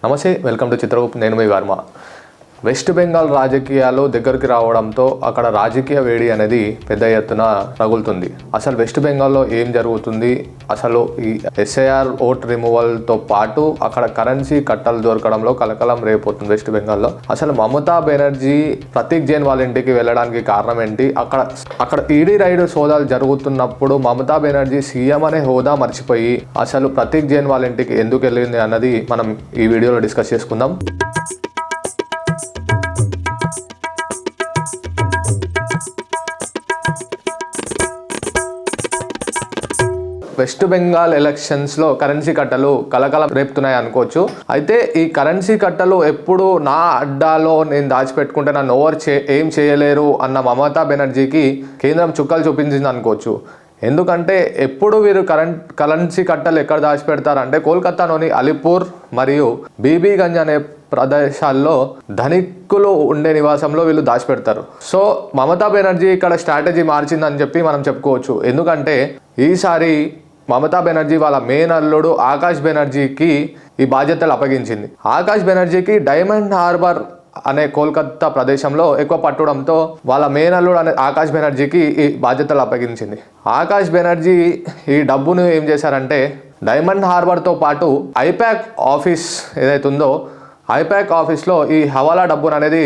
నమస్తే, welcome to Chitragupta. నేను మీ Varma. West Bengal రాజకీయాలు దగ్గరికి రావడంతో అక్కడ రాజకీయ వేడి అనేది పెద్ద ఎత్తున రగులుతుంది. అసలు వెస్ట్ బెంగాల్లో ఏం జరుగుతుంది, అసలు ఈ ఎస్ఐఆర్ ఓట్ రిమూవల్తో పాటు అక్కడ కరెన్సీ కట్టలు దొరకడంలో కలకలం రేపోతుంది వెస్ట్ బెంగాల్లో. అసలు మమతా బెనర్జీ ప్రతీక్ జైన్ వాళ్ళ ఇంటికి వెళ్ళడానికి కారణం ఏంటి, అక్కడ ఈడీ రైడ్ సోదాలు జరుగుతున్నప్పుడు మమతా బెనర్జీ సీఎం అనే హోదా మర్చిపోయి అసలు ప్రతీక్ జైన్ వాళ్ళ ఇంటికి ఎందుకు వెళ్ళింది అన్నది మనం ఈ వీడియోలో డిస్కస్ చేసుకుందాం. వెస్ట్ బెంగాల్ ఎలక్షన్స్లో కరెన్సీ కట్టలు కలకలం రేపుతున్నాయి అనుకోవచ్చు. అయితే ఈ కరెన్సీ కట్టలు ఎప్పుడు నా అడ్డాలో నేను దాచిపెట్టుకుంటే నన్ను ఎవరు ఏం చేయలేరు అన్న మమతా బెనర్జీకి కేంద్రం చుక్కలు చూపించింది అనుకోవచ్చు. ఎందుకంటే ఎప్పుడు వీరు కరెన్సీ కట్టలు ఎక్కడ దాచిపెడతారంటే కోల్కతాలోని అలీపూర్ మరియు బీబీగంజ్ అనే ప్రదేశాల్లో ధనికులు ఉండే నివాసంలో వీళ్ళు దాచిపెడతారు. సో మమతా బెనర్జీ ఇక్కడ స్ట్రాటజీ మార్చిందని చెప్పి మనం చెప్పుకోవచ్చు. ఎందుకంటే ఈసారి మమతా బెనర్జీ వాళ్ళ మెయిన్ అల్లుడు ఆకాష్ బెనర్జీకి ఈ బాధ్యతలు అప్పగించింది. ఆకాష్ బెనర్జీకి డైమండ్ హార్బర్ అనే కోల్కతా ప్రదేశంలో ఎక్కువ పట్టడంతో వాళ్ళ మెయిన్ అల్లుడు అనే ఆకాష్ బెనర్జీకి ఈ బాధ్యతలు అప్పగించింది. ఆకాష్ బెనర్జీ ఈ డబ్బును ఏం చేశారంటే డైమండ్ హార్బర్తో పాటు ఐపాక్ ఆఫీస్ ఏదైతే ఉందో ఐపాక్ ఆఫీస్లో ఈ హవాలా డబ్బును అనేది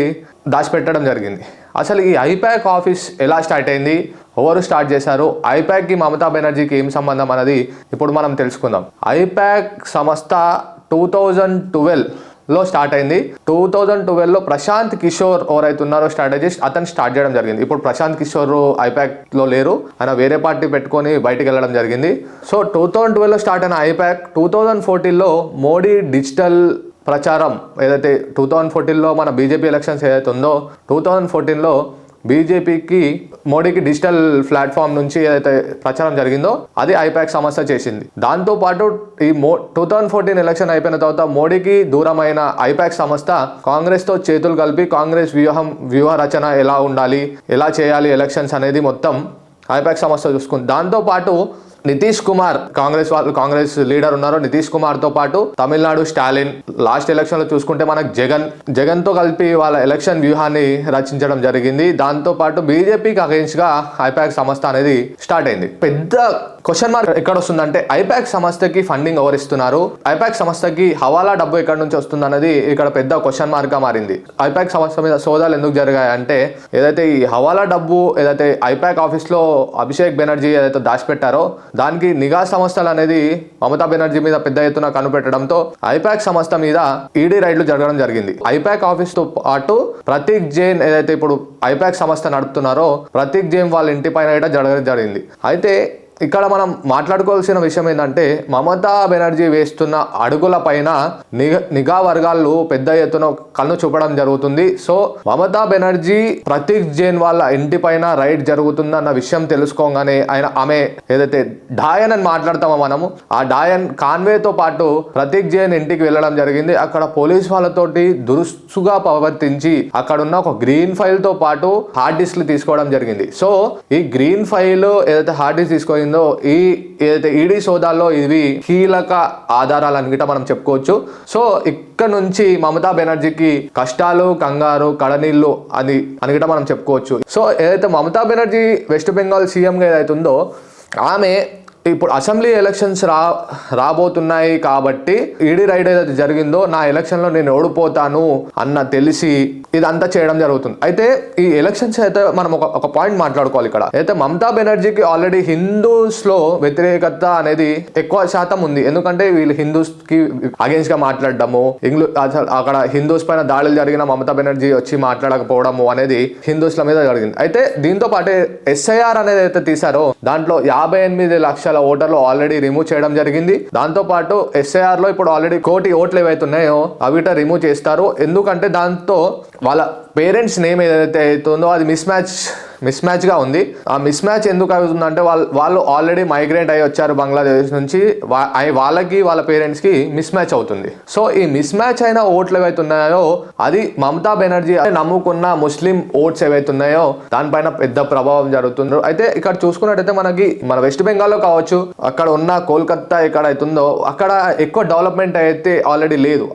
దాచిపెట్టడం జరిగింది. అసలు ఈ ఐపాక్ ఆఫీస్ ఎలా స్టార్ట్ అయింది, ఎవరు స్టార్ట్ చేశారు, ఐపాక్కి మమతా బెనర్జీకి ఏం సంబంధం అన్నది ఇప్పుడు మనం తెలుసుకుందాం. ఐపాక్ సంస్థ 2012లో స్టార్ట్ అయింది. 2012లో ప్రశాంత్ కిషోర్ ఎవరైతే ఉన్నారో స్ట్రాటజిస్ట్, అతను స్టార్ట్ చేయడం జరిగింది. ఇప్పుడు ప్రశాంత్ కిషోర్ ఐపాక్లో లేరు, ఆయన వేరే పార్టీ పెట్టుకొని బయటికి వెళ్ళడం జరిగింది. సో 2012లో స్టార్ట్ అయిన ఐపాక్ 2014లో మోడీ డిజిటల్ ప్రచారం ఏదైతే 2014లో మన బీజేపీ ఎలక్షన్స్ ఏదైతే ఉందో 2014లో బీజేపీకి మోడీకి డిజిటల్ ప్లాట్ఫామ్ నుంచి ఏదైతే ప్రచారం జరిగిందో అది ఐపాక్ సంస్థ చేసింది. దాంతోపాటు ఈ 2014 ఎలక్షన్ అయిపోయిన తర్వాత మోడీకి దూరమైన ఐపాక్ సంస్థ కాంగ్రెస్తో చేతులు కలిపి కాంగ్రెస్ వ్యూహ రచన ఎలా ఉండాలి, ఎలా చేయాలి ఎలక్షన్స్ అనేది మొత్తం ఐపాక్ సంస్థ చూసుకుంది. దాంతోపాటు నితీష్ కుమార్ కాంగ్రెస్ లీడర్ ఉన్నారు. నితీష్ కుమార్తో పాటు తమిళనాడు స్టాలిన్, లాస్ట్ ఎలక్షన్లో చూసుకుంటే మనకు జగన్తో కలిపి వాళ్ళ ఎలక్షన్ వ్యూహాన్ని రచించడం జరిగింది. దాంతోపాటు బీజేపీకి అగెన్స్ట్గా ఐపాక్ సంస్థ అనేది స్టార్ట్ అయింది. పెద్ద క్వశ్చన్ మార్క్ ఎక్కడ వస్తుందంటే ఐపాక్ సంస్థకి ఫండింగ్ ఎవరిస్తున్నారు, ఐపాక్ సంస్థకి హవాలా డబ్బు ఎక్కడి నుంచి వస్తుంది అనేది ఇక్కడ పెద్ద క్వశ్చన్ మార్క్గా మారింది. ఐపాక్ సంస్థ మీద సోదాలు ఎందుకు జరిగాయి అంటే ఏదైతే ఈ హవాలా డబ్బు ఏదైతే ఐపాక్ ఆఫీస్లో అభిషేక్ బెనర్జీ ఏదైతే దాచిపెట్టారో దానికి నిఘా సంస్థలు అనేది మమతా బెనర్జీ మీద పెద్ద ఎత్తున కనిపెట్టడంతో ఐపాక్ సంస్థ మీద ఈడీ రైడ్లు జరగడం జరిగింది. ఐపాక్ ఆఫీస్ తో పాటు ప్రతీక్ జైన్ ఏదైతే ఇప్పుడు ఐపాక్ సంస్థ నడుపుతున్నారో ప్రతీక్ జైన్ వాళ్ళ ఇంటి పైన జరగడం జరిగింది. అయితే ఇక్కడ మనం మాట్లాడుకోవాల్సిన విషయం ఏంటంటే మమతా బెనర్జీ వేస్తున్న అడుగుల పైన నిఘా వర్గాలు పెద్ద ఎత్తున కన్ను చూపడం జరుగుతుంది. సో మమతా బెనర్జీ ప్రతీక్ జైన్ వాళ్ళ ఇంటి పైన రైడ్ జరుగుతుంది అన్న విషయం తెలుసుకోగానే ఆమె ఏదైతే డాయన్ అని మాట్లాడతామో మనము ఆ డాయన్ కాన్వేతో పాటు ప్రతీక్ జైన్ ఇంటికి వెళ్ళడం జరిగింది. అక్కడ పోలీస్ వాళ్ళతోటి దురుసుగా ప్రవర్తించి అక్కడున్న ఒక గ్రీన్ ఫైల్ తో పాటు హార్డ్ డిస్క్లు తీసుకోవడం జరిగింది. సో ఈ గ్రీన్ ఫైల్ ఏదైతే హార్డ్ డిస్క్ తీసుకో ఈ ఏదైతే ఈడీ సోదాల్లో ఇవి కీలక ఆధారాలు అనుకుంట మనం చెప్పుకోవచ్చు. సో ఇక్కడ నుంచి మమతా బెనర్జీకి కష్టాలు, కంగారు, కడనీళ్ళు అని అనుకుంట మనం చెప్పుకోవచ్చు. సో ఏదైతే మమతా బెనర్జీ వెస్ట్ బెంగాల్ సీఎంగా ఏదైతే ఉందో ఆమె ఇప్పుడు అసెంబ్లీ ఎలక్షన్స్ రాబోతున్నాయి కాబట్టి ఈడీ రైడ్ ఏదైతే జరిగిందో నా ఎలక్షన్లో నేను ఓడిపోతాను అన్న తెలిసి ఇదంతా చేయడం జరుగుతుంది. అయితే ఈ ఎలక్షన్స్ అయితే మనం ఒక పాయింట్ మాట్లాడుకోవాలి. ఇక్కడ అయితే మమతా బెనర్జీకి ఆల్రెడీ హిందూస్లో వ్యతిరేకత అనేది ఎక్కువ శాతం ఉంది. ఎందుకంటే వీళ్ళు హిందూస్కి అగేన్స్ట్ గా మాట్లాడడము, అక్కడ హిందూస్ పైన దాడులు జరిగిన మమతా బెనర్జీ వచ్చి మాట్లాడకపోవడము అనేది హిందూస్ల మీద జరిగింది. అయితే దీంతో పాటే ఎస్ఐఆర్ అనేది అయితే తీశారో దాంట్లో 58 లక్షల ఓటర్లు ఆల్రెడీ రిమూవ్ చేయడం జరిగింది. దాంతో పాటు ఎస్ఐఆర్ లో ఇప్పుడు ఆల్రెడీ 1 కోటి ఓట్లు ఏవైతే ఉన్నాయో అవిట రిమూవ్ చేస్తారు. ఎందుకంటే దాంతో వాళ్ళ పేరెంట్స్ నేమ్ ఏదైతే అవుతుందో అది మిస్ మ్యాచ్ మిస్ మ్యాచ్ గా ఉంది. ఆ మిస్ మ్యాచ్ ఎందుకు అవుతుందంటే వాళ్ళు ఆల్రెడీ మైగ్రేట్ అయ్యి వచ్చారు బంగ్లాదేశ్ నుంచి, వాళ్ళకి వాళ్ళ పేరెంట్స్ కి మిస్ మ్యాచ్ అవుతుంది. సో ఈ మిస్ మ్యాచ్ అయిన ఓట్లు ఏవైతే ఉన్నాయో అది మమతా బెనర్జీ నమ్ముకున్న ముస్లిం ఓట్స్ ఏవైతే ఉన్నాయో దానిపైన పెద్ద ప్రభావం జరుగుతుందో. అయితే ఇక్కడ చూసుకున్నట్టయితే మనకి మన వెస్ట్ బెంగాల్లో కావచ్చు, అక్కడ ఉన్న కోల్కతా ఎక్కడ అవుతుందో అక్కడ ఎక్కువ డెవలప్మెంట్ అయితే ఆల్రెడీ లేదు.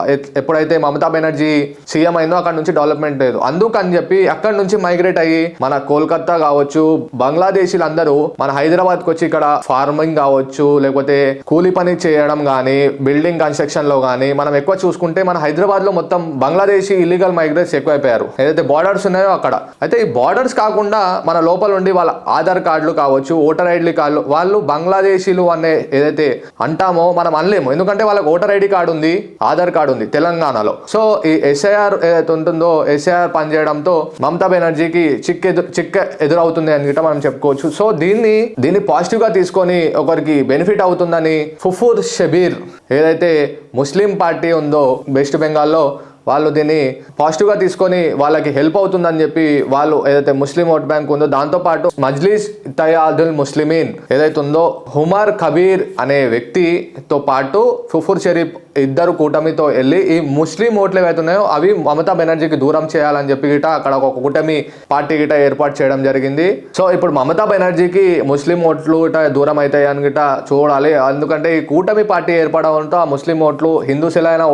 ఎప్పుడైతే మమతా బెనర్జీ సీఎం అయిందో అక్కడ నుంచి డెవలప్మెంట్ లేదు. అందుకని చెప్పి అక్కడ నుంచి మైగ్రేట్ అయ్యి మన కోల్కతా కావచ్చు, బంగ్లాదేశీలు అందరూ మన హైదరాబాద్కి వచ్చి ఇక్కడ ఫార్మింగ్ కావచ్చు, లేకపోతే కూలి పని చేయడం కానీ, బిల్డింగ్ కన్స్ట్రక్షన్ లో కానీ మనం ఎక్కువ చూసుకుంటే మన హైదరాబాద్ లో మొత్తం బంగ్లాదేశీ ఇల్లీగల్ మైగ్రేట్స్ ఎక్కువైపోయారు ఏదైతే బార్డర్స్ ఉన్నాయో అక్కడ. అయితే ఈ బార్డర్స్ కాకుండా మన లోపల ఉండి వాళ్ళ ఆధార్ కార్డులు కావచ్చు, ఓటర్ ఐడి కార్డులు, వాళ్ళు బంగ్లాదేశీలు అనే ఏదైతే అంటామో మనం అనలేము, ఎందుకంటే వాళ్ళకి ఓటర్ ఐడి కార్డు ఉంది, ఆధార్ కార్డు ఉంది తెలంగాణలో. సో ఈ ఎస్ఐఆర్ ఏదైతే ఉంటుందో ఎస్ఐఆర్ పనిచేయడంతో మమతా బెనర్జీకి చిక్క ఎదురవుతుంది అని మనం చెప్పుకోవచ్చు. సో దీన్ని పాజిటివ్ గా తీసుకొని ఒకరికి బెనిఫిట్ అవుతుందని ఫుఫూర్ షబీర్ ఏదైతే ముస్లిం పార్టీ ఉందో వెస్ట్ బెంగాల్లో వాళ్ళు దీన్ని పాజిటివ్గా తీసుకొని వాళ్ళకి హెల్ప్ అవుతుందని చెప్పి వాళ్ళు ఏదైతే ముస్లిం ఓట్ బ్యాంక్ ఉందో దాంతోపాటు మజ్లిస్ ఇత్తెహాదుల్ ముస్లిమీన్ ఏదైతే ఉందో హుమర్ కబీర్ అనే వ్యక్తితో పాటు ఫుఫూర్ షరీఫ్ ఇద్దరు కూటమితో వెళ్ళి ఈ ముస్లిం ఓట్లు ఏవైతే ఉన్నాయో అవి మమతా బెనర్జీకి దూరం చేయాలని చెప్పి గిట అక్కడ ఒక కూటమి పార్టీ గిట ఏర్పాటు చేయడం జరిగింది. సో ఇప్పుడు మమతా బెనర్జీకి ముస్లిం ఓట్లు గిట దూరం అవుతాయి అని గిట చూడాలి. ఎందుకంటే ఈ కూటమి పార్టీ ఏర్పడడంతో ఆ ముస్లిం ఓట్లు హిందూస్ ఎలా అయినా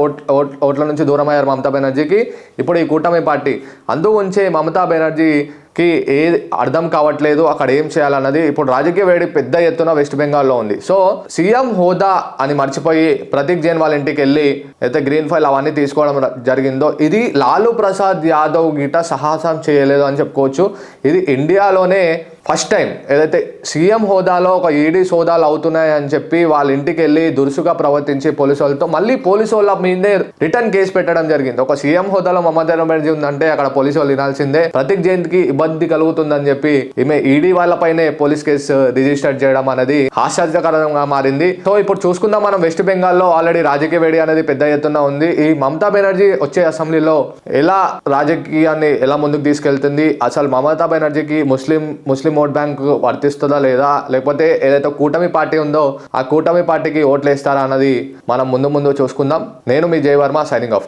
ఓట్ల నుంచి దూరం అయ్యారు మమతా బెనర్జీకి. ఇప్పుడు ఈ కూటమి పార్టీ అందుగుంచే మమతా బెనర్జీకి ఏది అర్థం కావట్లేదు అక్కడ ఏం చేయాలన్నది. ఇప్పుడు రాజకీయ వేడి పెద్ద ఎత్తున వెస్ట్ బెంగాల్లో ఉంది. సో సీఎం హోదా అని మర్చిపోయి ప్రతీక్ జైన్ వాళ్ళ ఇంటికి వెళ్ళి అయితే గ్రీన్ ఫైల్ అవన్నీ తీసుకోవడం జరిగిందో ఇది లాలూ ప్రసాద్ యాదవ్ గిట సాహసం చేయలేదు అని చెప్పుకోవచ్చు. ఇది ఇండియాలోనే ఫస్ట్ టైం ఏదైతే సీఎం హోదాలో ఒక ఈడీ సోదాలు అవుతున్నాయి అని చెప్పి వాళ్ళ ఇంటికి వెళ్ళి దురుసుగా ప్రవర్తించి పోలీసు వాళ్ళతో మళ్ళీ పోలీసు వాళ్ళ మీదే రిటర్న్ కేసు పెట్టడం జరిగింది. ఒక సీఎం హోదాలో మమతా బెనర్జీ ఉందంటే అక్కడ పోలీసు వాళ్ళు వినాల్సిందే. ప్రతీక్ జైన్ కి ఇబ్బంది కలుగుతుందని చెప్పి ఈమె ఈడీ వాళ్ళపైనే పోలీస్ కేసు రిజిస్టర్ చేయడం అనేది హాస్యాస్కరంగా మారింది. సో ఇప్పుడు చూసుకుందాం మనం వెస్ట్ బెంగాల్లో ఆల్రెడీ రాజకీయ వేడి అనేది పెద్ద ఎత్తున ఉంది. ఈ మమతా బెనర్జీ వచ్చే అసెంబ్లీలో ఎలా రాజకీయాన్ని ఎలా ముందుకు తీసుకెళ్తుంది, అసలు మమతా బెనర్జీకి ముస్లిం ఓట్ బ్యాంక్ వర్తిస్తుందా లేదా, లేకపోతే ఏదైతే కూటమి పార్టీ ఉందో ఆ కూటమి పార్టీకి ఓట్లు వేస్తారా అన్నది మనం ముందు చూసుకుందాం. నేను మీ జయవర్మ సైనింగ్ ఆఫ్.